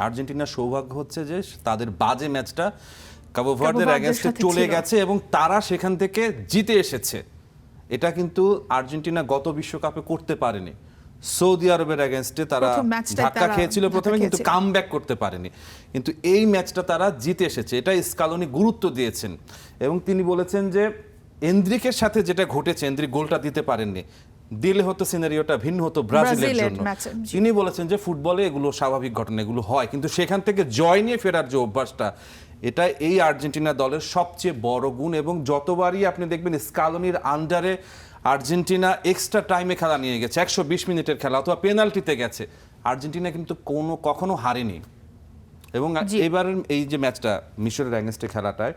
আর্জেন্টিনার সৌভাগ্য হচ্ছে যে তাদের বাজে ম্যাচটা কাবো ভার্দের এগেইনস্টে চলে গেছে এবং তারা সেখান থেকে জিতে এসেছে। এটা কিন্তু আর্জেন্টিনা গত বিশ্বকাপে করতে পারেনি। সৌদি আরবের এগেইনস্টে তারা ধাক্কা খেয়েছিল প্রথমে, কিন্তু কামব্যাক করতে পারেনি। কিন্তু এই ম্যাচটা তারা জিতে এসেছে, এটা স্কালোনি গুরুত্ব দিয়েছেন। এবং তিনি বলেছেন যে এন্দ্রিকের সাথে যেটা ঘটেছে, এন্দ্রিক গোলটা দিতে পারেননি, দিলে হতো সিনারিওটা ভিন্ন হতো ব্রাজিলের জন্য। তিনি বলেছেন যে ফুটবলে এগুলো স্বাভাবিক ঘটনা, এগুলো হয়, কিন্তু সেখান থেকে জয় নিয়ে ফেরার যে অভ্যাসটা, এটা এই আর্জেন্টিনা দলের সবচেয়ে বড় গুণ। এবং যতবারই আপনি দেখবেন স্কালোনির আন্ডারে আর্জেন্টিনা এক্সট্রা টাইমে খেলা নিয়ে গেছে, 120 মিনিটের খেলা অথবা পেনাল্টিতে গেছে, আর্জেন্টিনা কিন্তু কখনো হারেনি। এবং এবার এই যে ম্যাচটা মিশরের এগেইনস্টে খেলাটায়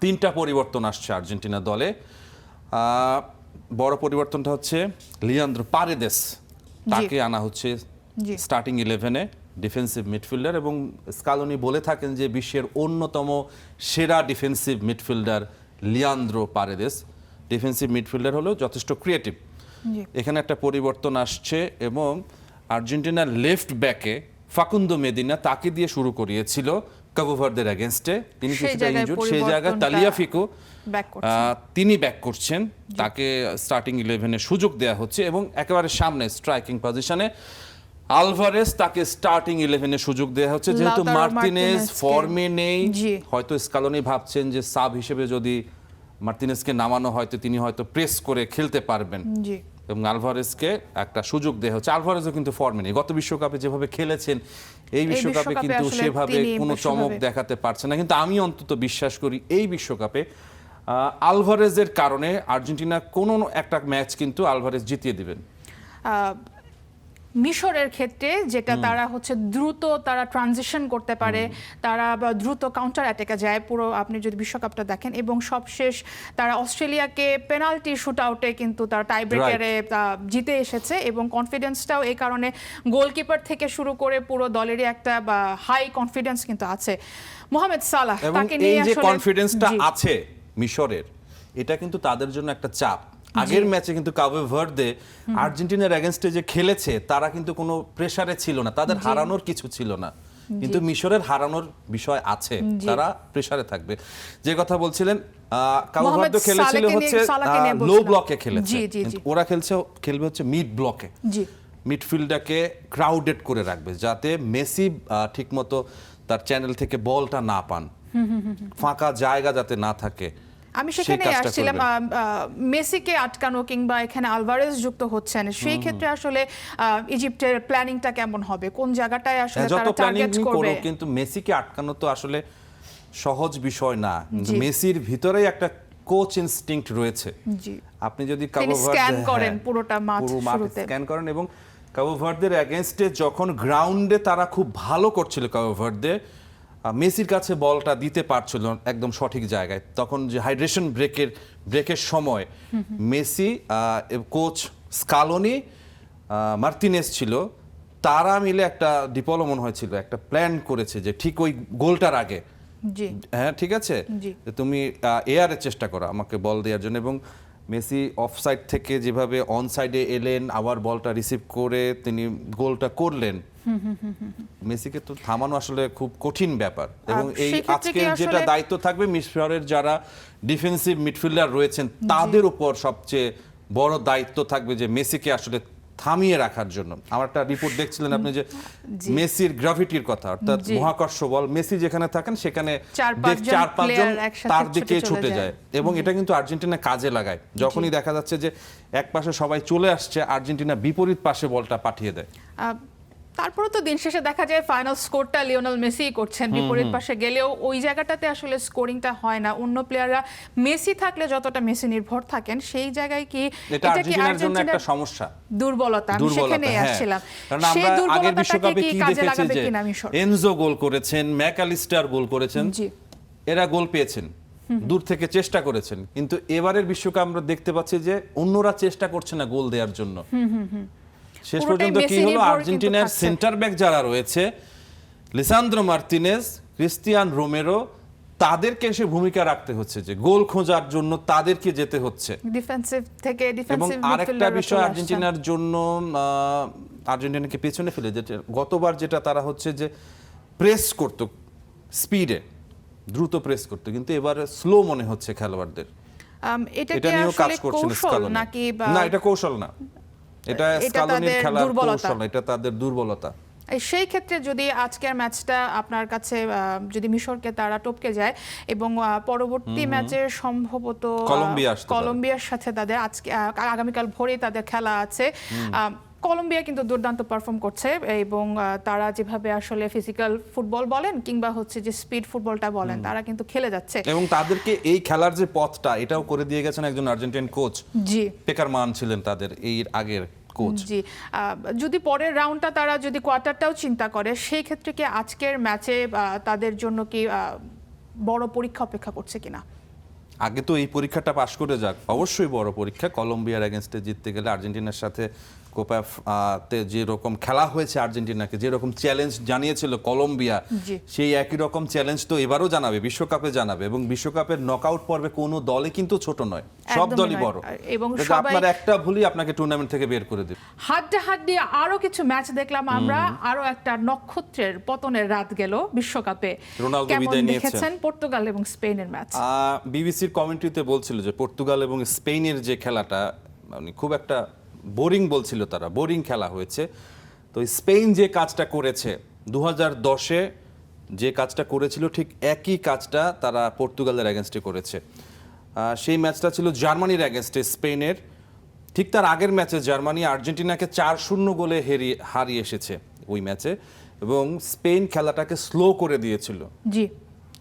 3টা পরিবর্তন আসছে আর্জেন্টিনা দলে। বড় পরিবর্তনটা হচ্ছে লিয়ান্দ্রো পারেদেস, তাকে আনা হচ্ছে স্টার্টিং 11-এ, ডিফেন্সিভ মিডফিল্ডার। এবং স্কালোনি বলে থাকেন যে বিশ্বের অন্যতম সেরা defensive midfielder Leandro Paredes. Defensive midfielder হলেও যথেষ্ট ক্রিয়েটিভ। এখানে একটা পরিবর্তন আসছে এবং আর্জেন্টিনার লেফট ব্যাকে ফাকুন্দো মেদিনা, তাকে দিয়ে শুরু করিয়েছিল কাবো ভার্দের এগেইনস্টে। তিনি কিছুটা ইনজুর্ড, সেই জায়গায় তালিয়াফিকো তিনি ব্যাক করছেন, তাকে স্টার্টিং 11-এ সুযোগ দেওয়া হচ্ছে। এবং একেবারে সামনে স্ট্রাইকিং পজিশনে আলভারেজ, তাকে স্টার্টিং 11-এ সুযোগ দেওয়া হচ্ছে। যেহেতু মার্টিনেজ ফর্মে নেই, হয়তো স্কালোনি ভাবছেন যে সাব হিসেবে যদি মার্টিনেজকে নামানো হয়তো তিনি হয়তো প্রেস করে খেলতে পারবেন, এবং আলভারেজকে একটা সুযোগ দেওয়া হচ্ছে। আলভারেজও কিন্তু ফর্মে নেই, গত বিশ্বকাপে যেভাবে খেলেছেন এই বিশ্বকাপে কিন্তু সেভাবে কোনো চমক দেখাতে পারছে না। কিন্তু আমি অন্তত বিশ্বাস করি এই বিশ্বকাপে আলভারেজের কারণে আর্জেন্টিনা কোনো একটা ম্যাচ কিন্তু আলভারেজ জিতিয়ে দিবেন। মিশরের ক্ষেত্রে যেটা তারা হচ্ছে দ্রুত তারা ট্রানজিশন করতে পারে, তারা দ্রুত কাউন্টার অ্যাটাকে যায় পুরো, আপনি যদি বিশ্বকাপটা দেখেন। এবং সবশেষ তারা অস্ট্রেলিয়াকে পেনাল্টি শুট আউটে কিন্তু তারা টাই ব্রেকারে জিতে এসেছে। এবং কনফিডেন্সটাও এই কারণে গোলকিপার থেকে শুরু করে পুরো দলেরই একটা হাই কনফিডেন্স কিন্তু আছে। মোহামেদ সালাহ, তাকে নিয়ে এই যে কনফিডেন্সটা আছে মিশরের, এটা কিন্তু তাদের জন্য একটা চাপ। আগের ম্যাচে কিন্তু কাবো ভার্দে আর্জেন্টিনার এগেইনস্টে যে খেলেছে, তারা কিন্তু কোনো প্রেসারে ছিল না, তাদের হারানোর কিছু ছিল না। কিন্তু মিশরের হারানোর বিষয় আছে, তারা প্রেসারে থাকবে। যে কথা বলছিলেন, কাবো ভার্দে খেলেছিল হচ্ছে লো ব্লকে খেলেছে, ওরা খেলবে হচ্ছে মিড ব্লকে। মিডফিল্ডটাকে ক্রাউডেড করে রাখবে যাতে মেসি ঠিকমতো তার চ্যানেল থেকে বলটা না পান, ফাঁকা জায়গা যাতে না থাকে। আমি সেখানে আসছিলাম, মেসিকে আটকানো কিংবা এখানে আলভারেজ যুক্ত হচ্ছেন, সেই ক্ষেত্রে আসলে ইজিপ্টের প্ল্যানিংটা কেমন হবে, কোন জায়গাটায় আসলে তারা টার্গেট করবে? কিন্তু মেসিকে আটকানো তো আসলে সহজ বিষয় না। মেসির ভিতরেই একটা কোচ ইনস্টিংক্ট রয়েছে। আপনি যদি কাবো ভার্দে স্ক্যান করেন পুরোটা মাঠ শুরুতে স্ক্যান করেন, এবং কাবো ভার্দের এগেইনস্টে যখন গ্রাউন্ডে তারা খুব ভালো করছিল, কাবো ভার্দে মেসির কাছে বলটা দিতে পারছিল একদম সঠিক জায়গায়, তখন যে হাইড্রেশন ব্রেকের সময় মেসি, কোচ স্কালোনি, মার্টিনেজ ছিল, তারা মিলে একটা ডিপোলো মনে হয়েছিল একটা প্ল্যান করেছে যে ঠিক ওই গোলটার আগে, হ্যাঁ ঠিক আছে, তুমি এয়ারে চেষ্টা করো আমাকে বল দেওয়ার জন্য। এবং মেসি অফসাইড থেকে যেভাবে অন সাইডে এলেন, আবার বলটা রিসিভ করে তিনি গোলটা করলেন, মেসিকে তো থামানো আসলে খুব কঠিন ব্যাপার। এবং এই আজকে যেটা দায়িত্ব থাকবে মিশরের যারা ডিফেন্সিভ মিডফিল্ডার রয়েছেন, তাদের উপর সবচেয়ে বড় দায়িত্ব থাকবে যে মেসিকে আসলে থামিয়ে রাখার জন্য। আমার একটা রিপোর্ট দেখছিলেন আপনি যে মেসির গ্র্যাভিটির কথা, অর্থাৎ মহাকর্ষ বল, মেসি যেখানে থাকেন সেখানে 4-5 জন তার দিকে ছুটে যায়। এবং এটা কিন্তু আর্জেন্টিনা কাজে লাগায়, যখনই দেখা যাচ্ছে যে এক পাশে সবাই চলে আসছে, আর্জেন্টিনা বিপরীত পাশে বলটা পাঠিয়ে দেয়। তারপরে তো দিন শেষে দেখা যায় ফাইনাল স্কোরটা লিওনেল মেসি করছেন, বিপরীত পাশে গেলেও ওই জায়গাটাতে আসলে স্কোরিংটা হয় না। অন্য প্লেয়াররা মেসি থাকলে যতটা মেসি নির্ভর থাকেন, সেই জায়গায় কি এটা কি আর্জেন্টিনার একটা সমস্যা, দুর্বলতা? আমি সেখানে আসছিলাম, কারণ আমরা আগের বিশ্বকাপে কি দেখেছি যে এনজো গোল করেছেন, ম্যাকালিস্টার গোল করেছেন, এরা গোল পেয়েছেন, দূর থেকে চেষ্টা করেছেন। কিন্তু এবারের বিশ্বকাপ আমরা দেখতে পাচ্ছি যে অন্যরা চেষ্টা করছে না গোল দেওয়ার জন্য। শেষ পর্যন্ত কি হলো, আর্জেন্টিনার সেন্টার ব্যাক যারা রয়েছে, লিসান্দ্রো মার্টিনেজ, ক্রিস্টিয়ান রোমেরো, তাদেরকে এসে ভূমিকা রাখতে হচ্ছে যে গোল খোঁজার জন্য তাদেরকে যেতে হচ্ছে ডিফেন্সিভ থেকে এবং আরেকটা বিষয় আর্জেন্টিনার জন্য আর্জেন্টিনাকে পেছনে ফেলে, যেটা গতবার যেটা তারা হচ্ছে যে প্রেস করতো স্পিডে, দ্রুত প্রেস করতো, কিন্তু এবারে স্লো মনে হচ্ছে খেলোয়াড়দের। এটা এটা কি নিয়েও কাজ আসলে করছেন কৌশল স্কালোনি। নাকি না, এটা কৌশল না, এটা স্কালোনির তাদের খেলার দুর্বলতা। কৌশল, এটা তাদের দুর্বলতা। সেই ক্ষেত্রে যদি আজকের ম্যাচটা আপনার কাছে যদি মিশরকে তারা টপকে যায় এবং পরবর্তী ম্যাচে সম্ভবত কলম্বিয়া আসতে পারে। কলম্বিয়ার সাথে তাদের আজকে আগামীকাল ভোরেই তাদের খেলা আছে। কলম্বিয়া কিন্তু দুর্দান্ত পারফর্ম করছে এবং তারা যেভাবে আসলে ফিজিক্যাল ফুটবল বলেন কিংবা হচ্ছে যে স্পিড ফুটবলটা বলেন, তারা কিন্তু খেলে যাচ্ছে। এবং তাদেরকে এই খেলার যে পথটা, এটাও করে দিয়ে গেছেন একজন আর্জেন্টিন কোচ। জি, পেকারমান ছিলেন তাদের এই আগের কোচ। জি, যদি পরের রাউন্ডটা তারা যদি কোয়ার্টারটাও চিন্তা করে, সেই ক্ষেত্রে কি আজকের ম্যাচে তাদের জন্য কি বড় পরীক্ষা অপেক্ষা করছে কিনা? আগে তো এই পরীক্ষাটা পাশ করে যাক, অবশ্যই বড় পরীক্ষা। কলম্বিয়ার এগেনস্টে জিততে গেলে আর্জেন্টিনার সাথে কোপাতে যেরকম খেলা হয়েছে, আর্জেন্টিনাকে যেরকম চ্যালেঞ্জ জানিয়েছিল কলম্বিয়া, জি। সেই একই রকম চ্যালেঞ্জ তো এবারও জানাবে, বিশ্বকাপে জানাবে। এবং বিশ্বকাপের নকআউট পর্বে কোনো দলই কিন্তু ছোট নয়, সব একদমই দলই নয়। বড়। এবং কিন্তু সবাই আপনার একটা ভুলই আপনাকে টুর্নামেন্ট থেকে বের করে দেবে। হাড্ডাহাড্ডি আরো কিছু ম্যাচ দেখলাম আমরা, আরো একটা নক্ষত্রের পতনের রাত গেল বিশ্বকাপে। রোনালদো কেমন বিদায় নিয়েছেন। দেখেছেন পর্তুগাল এবং স্পেনের ম্যাচ? বিবিসির কমেন্ট্রিতে বলছিল যে পর্তুগাল এবং স্পেনের যে খেলাটা মানে খুব একটা বোরিং বলছিল তারা, বোরিং খেলা হয়েছে। তো স্পেন যে কাজটা করেছে 2010-এ যে কাজটা করেছিল, ঠিক একই কাজটা তারা পর্তুগালের অ্যাগেনস্টে করেছে। সেই ম্যাচটা ছিল জার্মানির অ্যাগেনস্টে স্পেনের। ঠিক তার আগের ম্যাচে জার্মানি আর্জেন্টিনাকে 4-0 গোলে হারিয়ে এসেছে ওই ম্যাচে, এবং স্পেন খেলাটাকে স্লো করে দিয়েছিল। জি,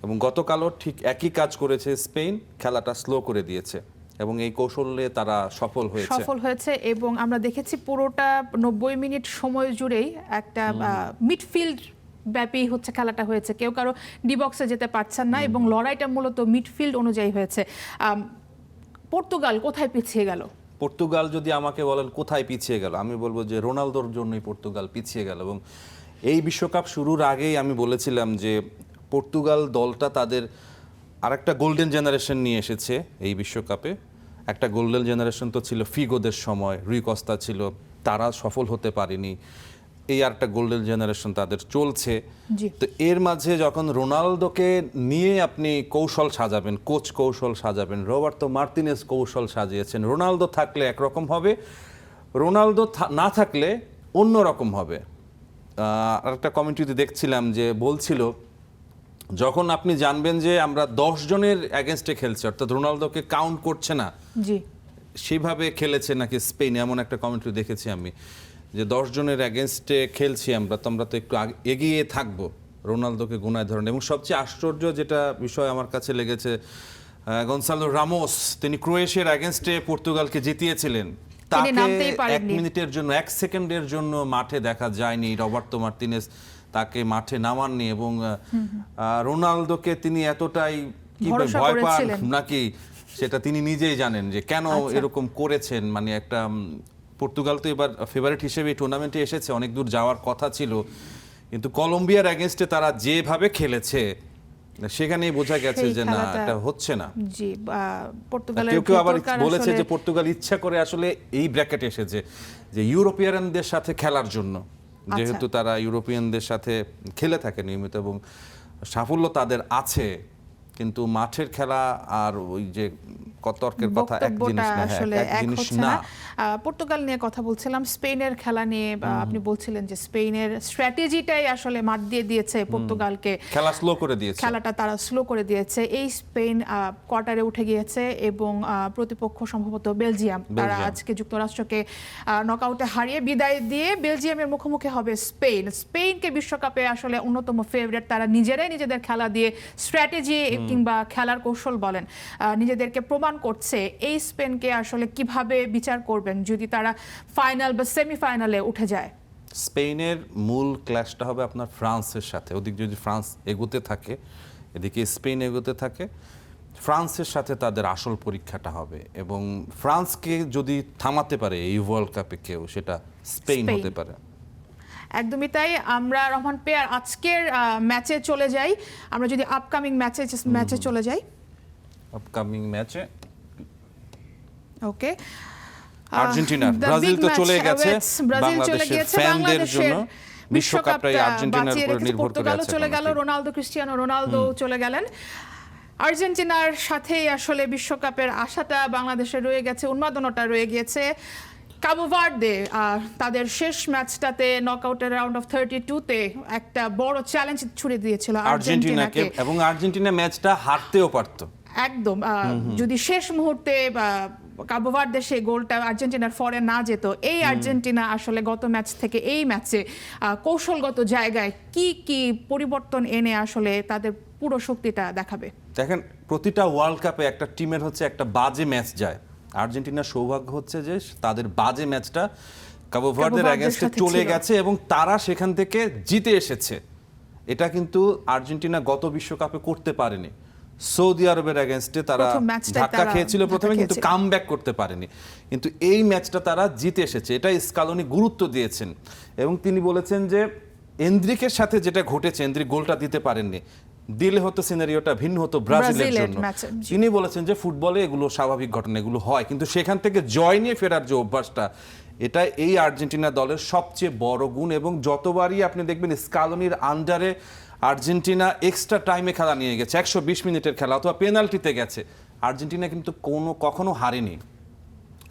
এবং গতকালও ঠিক একই কাজ করেছে স্পেন, খেলাটা স্লো করে দিয়েছে এবং এই কৌশলে তারা সফল হয়েছে। এবং আমরা দেখেছি পুরোটা 90 মিনিট সময় জুড়েই একটা মিডফিল্ড ব্যাপী হচ্ছে খেলাটা হয়েছে, কেউ কারো ডি বক্সে যেতে পারছেন না এবং লড়াইটা মূলত মিডফিল্ড অনুযায়ী হয়েছে। পর্তুগাল কোথায় পিছিয়ে গেল? পর্তুগাল যদি আমাকে বলেন কোথায় পিছিয়ে গেল, আমি বলবো যে রোনালদোর জন্যই পর্তুগাল পিছিয়ে গেল। এবং এই বিশ্বকাপ শুরুর আগেই আমি বলেছিলাম যে পর্তুগাল দলটা তাদের আরেকটা গোল্ডেন জেনারেশন নিয়ে এসেছে এই বিশ্বকাপে। একটা গোল্ডেন জেনারেশন তো ছিল ফিগোদের সময়, রুই কস্তা ছিল, তারা সফল হতে পারেনি। এই আরেকটা গোল্ডেন জেনারেশন তাদের চলছে। জি। তো এর মাঝে যখন রোনালদোকে নিয়ে আপনি কৌশল সাজাবেন, কোচ কৌশল সাজাবেন, রবার্তো মার্তিনেজ কৌশল সাজিয়েছেন, রোনালদো থাকলে একরকম হবে, রোনালদো না থাকলে অন্য রকম হবে। আরেকটা কমেন্ট্রিতে দেখছিলাম যে বলছিল, যখন আপনি জানবেন যে আমরা 10 জনের অ্যাগেনস্টে খেলছি, অর্থাৎ রোনালদোকে কাউন্ট করছে না, জি, সেভাবে খেলেছে নাকি স্পেন, এমন একটা কমেন্ট্রি দেখেছি আমি, যে 10 জনের অ্যাগেনস্টে খেলছি আমরা, তো আমরা তো একটু এগিয়ে থাকবো রোনালদোকে গুনায় ধরেন। এবং সবচেয়ে আশ্চর্য যেটা বিষয় আমার কাছে লেগেছে, গনসালো রামোস, তিনি ক্রোয়েশিয়ার অ্যাগেনস্টে পর্তুগালকে জিতিয়েছিলেন, তাকে নামতেই 1 পারেননি। মিনিটের জন্য, 1 সেকেন্ডের জন্য মাঠে দেখা যায়নি। রবার্তো মার্তিনেজ তাকে মাঠে নামাননি এবং রোনালদোকে তিনি এতটাই কি ভরসা ভয় পান করেছিলেন। নাকি সেটা তিনি নিজেই জানেন যে কেন এরকম করেছেন। মানে একটা পর্তুগাল তো এবার ফেভারিট হিসেবে টুর্নামেন্টে এসেছে, অনেক দূর যাওয়ার কথা ছিল, কিন্তু কলম্বিয়ার অ্যাগেনস্টে তারা যেভাবে খেলেছে সেখানেই বোঝা গেছে সেই যে না, খেলাটা- এটা হচ্ছে না। জি, পর্তুগালের কেউ কেউ আবার ভেতরকার বলেছে আসলে- যে পর্তুগাল ইচ্ছা করে আসলে এই ব্র্যাকেটে এসেছে যে ইউরোপিয়ানদের সাথে খেলার জন্য, যেহেতু তারা ইউরোপিয়ানদের সাথে খেলে থাকে নিয়মিত এবং সাফল্য তাদের আছে, কিন্তু মাঠের খেলা আর ওই যে তর্কের কথা এক জিনিস বক্তব্যটা না, আসলে এক এক জিনিস হচ্ছে না। না। পর্তুগাল নিয়ে কথা বলছিলাম, স্পেনের খেলা নিয়ে আপনি বলছিলেন যে স্পেনের স্ট্র্যাটেজিটাই আসলে মাত দিয়ে দিয়েছে পর্তুগালকে, খেলা স্লো করে দিয়েছে। খেলাটা তারা স্লো করে দিয়েছে। এই স্পেন কোয়ার্টারে উঠে গিয়েছে এবং প্রতিপক্ষ সম্ভবত বেলজিয়াম, তারা আজকে যুক্তরাষ্ট্রকে নকআউটে হারিয়ে বিদায় দিয়ে বেলজিয়ামের মুখোমুখি হবে স্পেন। স্পেনকে বিশ্বকাপে আসলে অন্যতম ফেভারিট, তারা নিজেরাই নিজেদের খেলা দিয়ে স্ট্র্যাটেজি কিংবা খেলার কৌশল বলেন নিজেদেরকে প্রমাণ করছে। এই স্পেনকে আসলে কিভাবে বিচার করবেন যদি তারা ফাইনাল বা সেমিফাইনালে উঠে যায়? স্পেনের মূল ক্ল্যাশটা হবে আপনার ফ্রান্সের সাথে। ওদিক যদি ফ্রান্স এগোতে থাকে, এদিকে স্পেন এগোতে থাকে, ফ্রান্সের সাথে তাদের আসল পরীক্ষাটা হবে। এবং ফ্রান্সকে যদি থামাতে পারে এই ওয়ার্ল্ড কাপে কেউ, সেটা স্পেন হতে পারে। একদমই তাই। আমরা রহমান পেয়ার আজকের ম্যাচে চলে যাই, আমরা যদি আপকামিং ম্যাচে চলে যাই। আপকামিং ম্যাচে ওকে, আর্জেন্টিনার the ব্রাজিল big তো match চলে গেছে awaits, ব্রাজিল চলে বাংলাদেশের গিয়েছে, ফ্যানদের জন্য বাংলাদেশের বিশ্বকাপটাই আর্জেন্টিনার বাঁচিয়ে উপর রেখেছে। নির্ভর করে পর্তুগালও আছে চলে এখন, গেল, ঠিক। ক্রিস্টিয়ানো রোনালদো চলে গেলেন। আর্জেন্টিনার সাথেই আসলে বিশ্বকাপের আশাটা বাংলাদেশে রয়ে গেছে, উন্মাদনাটা রয়ে গিয়েছে। কাবো ভার্দে তাদের শেষ ম্যাচটাতে নকআউটের রাউন্ড অফ 32-তে একটা বড় চ্যালেঞ্জ ছুড়ে দিয়েছিল আর্জেন্টিনাকে, আর্জেন্টিনাকে। এবং আর্জেন্টিনা ম্যাচটা হারতেও পারতো। একদম যদি শেষ মুহূর্তে কাবো ভার্দে সেই গোলটা আর্জেন্টিনার ফরে না যেত, এই আর্জেন্টিনা আসলে গত ম্যাচ থেকে এই ম্যাচে কৌশলগত জায়গায় কি কি পরিবর্তন এনে আসলে তাদের পুরো শক্তিটা দেখাবে। দেখেন, প্রতিটা ওয়ার্ল্ড কাপে একটা টিমের হচ্ছে একটা বাজে ম্যাচ যায়। আর্জেন্টিনার সৌভাগ্য হচ্ছে যে তাদের বাজে ম্যাচটা কাবো ভার্দের এগেইনস্টে সাথে চলে ছিল। গেছে এবং তারা সেখান থেকে জিতে এসেছে। এটা কিন্তু আর্জেন্টিনা গত বিশ্বকাপে করতে পারেনি। সৌদি আরবের এগেইনস্টে তারা প্রথম ম্যাচটায় ধাক্কা তারা খেয়েছিল প্রথমে, ধাক্কা কিন্তু খেয়েছিল। কামব্যাক করতে পারেনি। কিন্তু এই ম্যাচটা তারা জিতে এসেছে, এটা স্কালোনি গুরুত্ব দিয়েছেন। এবং তিনি বলেছেন যে এন্দ্রিকের সাথে যেটা ঘটেছে, এন্দ্রিক গোলটা দিতে পারেননি, দিলে হতো সিনারিওটা ভিন্ন হতো ব্রাজিলের ব্রাজিলের জন্য। ম্যাচে, জি। তিনি বলেছেন যে ফুটবলে এগুলো স্বাভাবিক ঘটনা, এগুলো হয়, কিন্তু সেখান থেকে জয় নিয়ে ফেরার যে অভ্যাসটা, এটা এই আর্জেন্টিনা দলের সবচেয়ে বড় গুণ। এবং যতবারই আপনি দেখবেন স্কালোনির আন্ডারে আর্জেন্টিনা এক্সট্রা টাইমে খেলা নিয়ে গেছে, 120 মিনিটের খেলা অথবা পেনাল্টিতে গেছে, আর্জেন্টিনা কিন্তু কখনো হারেনি।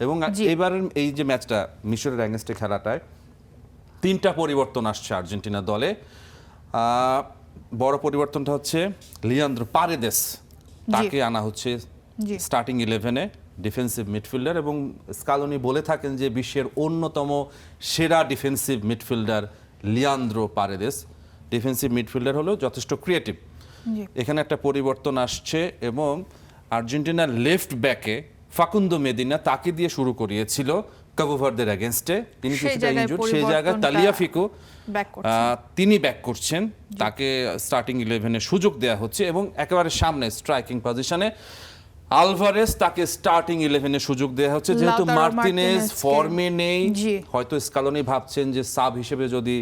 এবং জি। এবারের এই যে ম্যাচটা মিশরের এগেইনস্টে খেলাটায় 3টা পরিবর্তন আসছে আর্জেন্টিনা দলে। বড় পরিবর্তনটা হচ্ছে লিয়ান্দ্রো পারেদেস, তাকে আনা হচ্ছে জি। স্টার্টিং 11-এ ডিফেন্সিভ মিডফিল্ডার। এবং স্কালোনি বলে থাকেন যে বিশ্বের অন্যতম সেরা defensive midfielder Leandro Paredes. Defensive midfielder হলো যথেষ্ট ক্রিয়েটিভ। জি। এখানে একটা পরিবর্তন আসছে এবং আর্জেন্টিনার লেফট ব্যাকে ফাকুন্দো মেদিনা, তাকে দিয়ে শুরু করিয়েছিল কাবো ভার্দের এগেইনস্টে। তিনি সেই কিছুটা জায়গায় ইনজুর্ড, সেই জায়গায় পরিবর্তনটা তালিয়াফিকো back করছেন। তিনি ব্যাক করছেন, তাকে স্টার্টিং 11-এ সুযোগ দেওয়া হচ্ছে। এবং একেবারে সামনে স্ট্রাইকিং পজিশনে আলভারেজ, তাকে স্টার্টিং 11-এ সুযোগ দেওয়া হচ্ছে, যেহেতু লাউতারো মার্টিনেজ মার্টিনেজকে। ফর্মে নেই। জি। হয়তো স্কালোনি ভাবছেন যে সাব হিসেবে যদি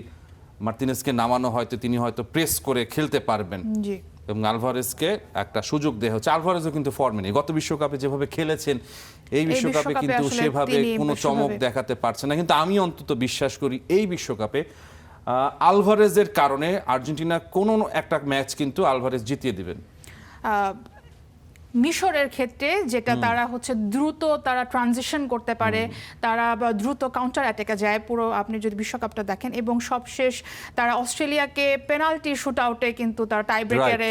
মার্টিনেজকে নামানো হয় তো তিনি হয়তো প্রেস করে খেলতে পারবেন, জি। এবং আলভারেজকে একটা সুযোগ দেওয়া হচ্ছে। আলভারেজও কিন্তু ফর্মে নেই, গত বিশ্বকাপে যেভাবে খেলেছেন এই বিশ্বকাপে বিশ্বকাপে কিন্তু আসলে সেভাবে তিনি কোনো চমক সেভাবে- দেখাতে পারছে না। কিন্তু আমি অন্তত বিশ্বাস করি এই বিশ্বকাপে আলভারেজের কারণে আর্জেন্টিনা কোনো একটা ম্যাচ কিন্তু আলভারেজ জিতিয়ে দিবেন। মিশরের ক্ষেত্রে যেটা তারা হচ্ছে দ্রুত তারা ট্রানজিশন করতে পারে, তারা দ্রুত কাউন্টার অ্যাটাকে যায় পুরো, আপনি যদি বিশ্বকাপটা দেখেন। এবং সবশেষ তারা অস্ট্রেলিয়াকে পেনাল্টি শুট আউটে কিন্তু তারা টাই ব্রেকারে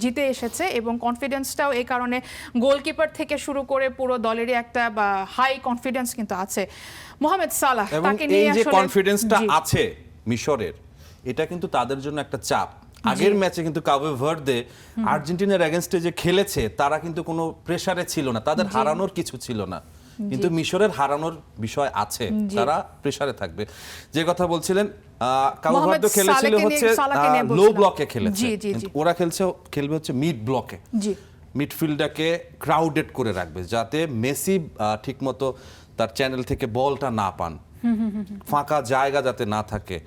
জিতে এসেছে। এবং কনফিডেন্সটাও এই কারণে গোলকিপার থেকে শুরু করে পুরো দলেরই একটা হাই কনফিডেন্স কিন্তু আছে। মোহামেদ সালাহ, এবং তাকে নিয়ে এই যে আসলে কনফিডেন্সটা জি। আছে মিশরের, এটা কিন্তু তাদের জন্য একটা চাপ। আগের ম্যাচে কিন্তু কাবো ভার্দে আর্জেন্টিনার এগেইনস্টে যে খেলেছে, তারা কিন্তু কোনো প্রেসারে ছিল না, তাদের হারানোর কিছু ছিল না। কিন্তু মিশরের হারানোর বিষয় আছে, তারা প্রেসারে থাকবে। যে কথা বলছিলেন, কাবো মোহামেদ ভার্দে খেলেছিল সালেহকে হচ্ছে নিয়ে- সালাহকে নিয়ে লো বলছিলাম। ব্লকে খেলেছে, জি, জি, জি। কিন্তু ওরা খেলবে হচ্ছে মিড ব্লকে। জি। মিডফিল্ডটাকে ক্রাউডেড করে রাখবে, যাতে মেসি ঠিকমতো তার চ্যানেল থেকে বলটা না পান, ফাঁকা জায়গা যাতে না থাকে।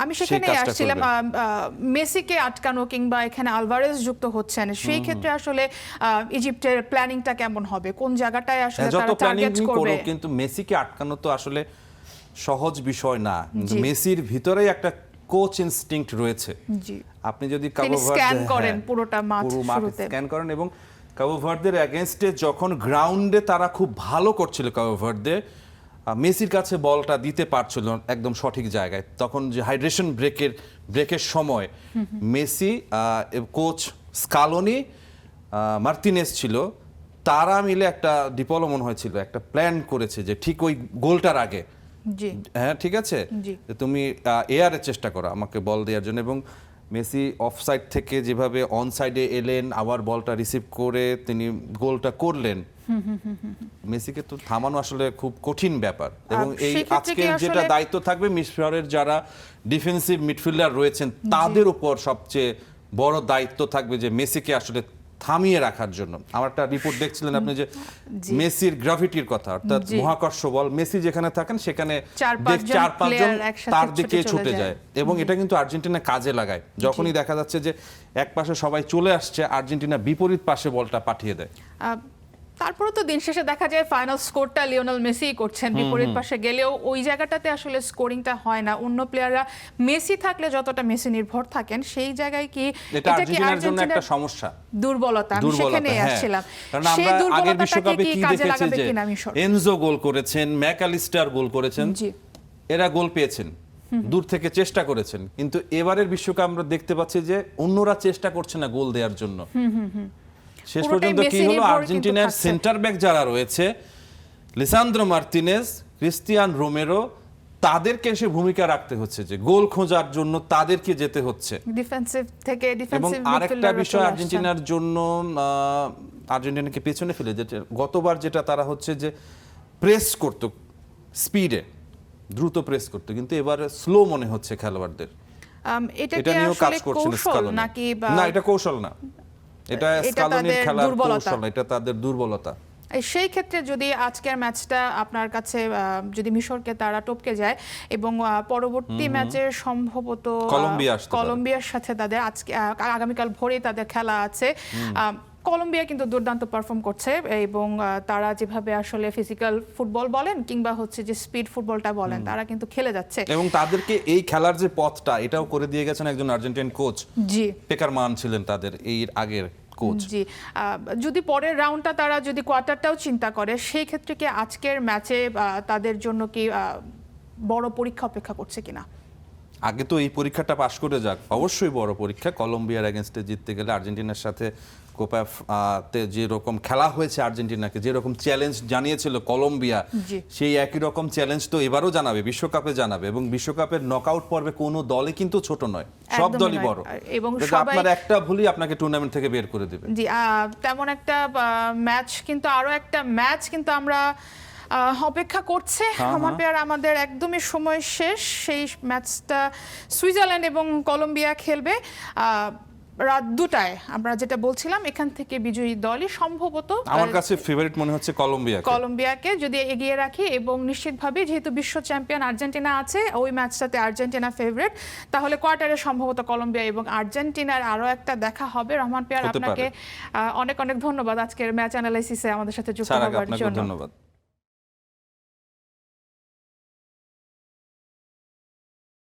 আমি সেই সেখানে কাজটা আসছিলাম, করবে। মেসিকে আটকানো কিংবা এখানে আলভারেজ যুক্ত হচ্ছেন, সেই ক্ষেত্রে আসলে ইজিপ্টের প্ল্যানিংটা কেমন হবে, কোন জায়গাটায় আসলে যত তারা প্ল্যানিং টার্গেট করো, করবে। কিন্তু মেসিকে আটকানো তো আসলে সহজ বিষয় না। কিন্তু জি। মেসির ভিতরেই একটা কোচ ইনস্টিংক্ট রয়েছে। জি। আপনি যদি তিনি কাবো স্ক্যান ভার্দে করেন পুরোটা মাঠ শুরুতে। স্ক্যান করেন, এবং কাবো ভার্দের এগেইনস্টে যখন গ্রাউন্ডে তারা খুব ভালো করছিল কাবো ভার্দে, মেসির কাছে বলটা দিতে পারছিল একদম সঠিক জায়গায়, তখন যে হাইড্রেশন ব্রেকের সময় মেসি, কোচ স্কালোনি, মার্টিনেজ ছিল, তারা মিলে একটা ডিপলো মনে হয়েছিল, একটা প্ল্যান করেছে যে ঠিক ওই গোলটার আগে, জি। হ্যাঁ ঠিক আছে, জি। তুমি এয়ারে চেষ্টা করো আমাকে বল দেওয়ার জন্য। এবং মেসি অফসাইড থেকে যেভাবে অন সাইডে এলেন, আবার বলটা রিসিভ করে তিনি গোলটা করলেন, মেসিকে তো থামানো আসলে খুব কঠিন ব্যাপার। এবং এই সেক্ষেত্রে কি আজকের যেটা আসলে- দায়িত্ব থাকবে মিশরের যারা ডিফেন্সিভ মিডফিল্ডার রয়েছেন, তাদের উপর সবচেয়ে বড় দায়িত্ব থাকবে যে মেসিকে আসলে থামিয়ে রাখার জন্য। আমার একটা রিপোর্ট দেখছিলেন আপনি যে জি। মেসির গ্র্যাভিটির কথা, অর্থাৎ জি। মহাকর্ষ বল, মেসি যেখানে থাকেন সেখানে 4-5 জন 4-5 জন player একসাথে তার ছুটে দিকে চলে ছুটে যায়। যায়। এবং এটা কিন্তু আর্জেন্টিনা কাজে লাগায়, যখনই দেখা যাচ্ছে যে এক পাশে সবাই চলে আসছে, আর্জেন্টিনা বিপরীত পাশে বলটা পাঠিয়ে দেয়। তারপরে তো দিন শেষে দেখা যায় ফাইনাল স্কোরটা লিওনেল মেসি করছেন, বিপরীত পাশে গেলেও ওই জায়গাটাতে আসলে স্কোরিংটা হয় না। অন্য প্লেয়াররা মেসি থাকলে যতটা মেসি নির্ভর থাকেন, সেই জায়গায় কি এটা আর্জেন্টিনার জন্য একটা সমস্যা, দুর্বলতা, আমি সেখানেই আসছিলাম। কারণ সেই আমরা আগের দুর্বলতাটাকে বিশ্বকাপে কি কি কাজে দেখেছি লাগাবে যে কিনা মিশর? এনজো গোল করেছেন, ম্যাকঅ্যালিস্টার গোল করেছেন, জি, এরা গোল পেয়েছেন, দূর থেকে চেষ্টা করেছেন, কিন্তু এবারের বিশ্বকাপ আমরা দেখতে পাচ্ছি যে অন্যরা চেষ্টা করছে না গোল দেওয়ার জন্য। শেষ পুরোটাই পর্যন্ত কি মেসি হলো, নির্ভর কিন্তু আর্জেন্টিনার থাকছে। সেন্টার ব্যাক যারা রয়েছে, লিসান্দ্রো মার্তিনেজ, ক্রিস্টিয়ান রোমেরো, তাদেরকে এসে ভূমিকা রাখতে হচ্ছে, যে গোল খোঁজার জন্য তাদেরকে যেতে হচ্ছে। ডিফেন্সিভ থেকে এবং ডিফেন্সিভ আরেকটা বিষয় আর্জেন্টিনার জন্য, আর্জেন্টিনাকে পেছনে ফেলে, যেটা গতবার যেটা তারা হচ্ছে যে প্রেস করতো স্পিডে, দ্রুত প্রেস করতো, কিন্তু এবারে স্লো মনে হচ্ছে খেলোয়াড়দের। এটা এটা কি নিয়েও কাজ আসলে করছেন কৌশল স্কালোনি। নাকি না, এটা কৌশল না, এটা স্কালোনির তাদের খেলার দুর্বলতা। কৌশল, এটা তাদের দুর্বলতা। সেই ক্ষেত্রে যদি আজকের ম্যাচটা আপনার কাছে যদি মিশরকে তারা টপকে যায় এবং পরবর্তী ম্যাচে সম্ভবত কলম্বিয়া আসতে পারে। কলম্বিয়ার সাথে তাদের আজকে আগামীকাল ভোরে তাদের খেলা আছে। কলম্বিয়া কিন্তু দুর্দান্ত পারফর্ম করছে এবং তারা যেভাবে আসলে ফিজিক্যাল ফুটবল বলেন কিংবা হচ্ছে যে স্পিড ফুটবলটা বলেন, তারা কিন্তু খেলে যাচ্ছে। এবং তাদেরকে এই খেলার যে পথটা, এটাও করে দিয়ে গেছেন একজন আর্জেন্টিন কোচ। জি, পেকার মান ছিলেন তাদের এই আগের কোচ। জি, যদি পরের রাউন্ডটা তারা যদি কোয়ার্টারটাও চিন্তা করে, সেই ক্ষেত্রে কি আজকের ম্যাচে তাদের জন্য কি বড় পরীক্ষা অপেক্ষা করছে কিনা? আগে তো এই পরীক্ষাটা পাশ করে যাক, অবশ্যই বড় পরীক্ষা। কলম্বিয়ার এগেনস্টে জিততে গেলে, আর্জেন্টিনার সাথে কোপা তে যেরকম খেলা হয়েছে আর্জেন্টিনাকে, যেরকম চ্যালেঞ্জ জানিয়েছিল কলম্বিয়া, সেই একই রকম চ্যালেঞ্জ তো এবারও জানাবে, বিশ্বকাপে জানাবে। এবং বিশ্বকাপের নকআউট পর্বে কোনো দলই কিন্তু ছোট নয়, সব একদমই দলই নয়। বড়, এবং আপনার একটা ভুলই আপনাকে টুর্নামেন্ট থেকে বের করে দেবে। জি, তেমন একটা ম্যাচ কিন্তু, আরো একটা ম্যাচ কিন্তু আমরা অপেক্ষা করছে আমার পেয়ার। আমাদের একদমই সময় শেষ। সেই ম্যাচটা সুইজারল্যান্ড এবং কলম্বিয়া খেলবে রাত 2টায়। আমরা যেটা বলছিলাম, এখান থেকে বিজয়ী দলই সম্ভবত, আমার কাছে ফেভারিট মনে হচ্ছে কলম্বিয়াকে যদি এগিয়ে রাখি। এবং নিশ্চিতভাবে যেহেতু বিশ্ব চ্যাম্পিয়ন আর্জেন্টিনা আছে, ওই ম্যাচটাতে আর্জেন্টিনা ফেভারিট, তাহলে কোয়ার্টারে সম্ভবত কলম্বিয়া এবং আর্জেন্টিনার আরো একটা দেখা হবে। রহমান পেয়ার, আপনাকে অনেক অনেক ধন্যবাদ আজকের ম্যাচ অ্যানালাইসিসে আমাদের সাথে যুক্ত হওয়ার জন্য। ধন্যবাদ।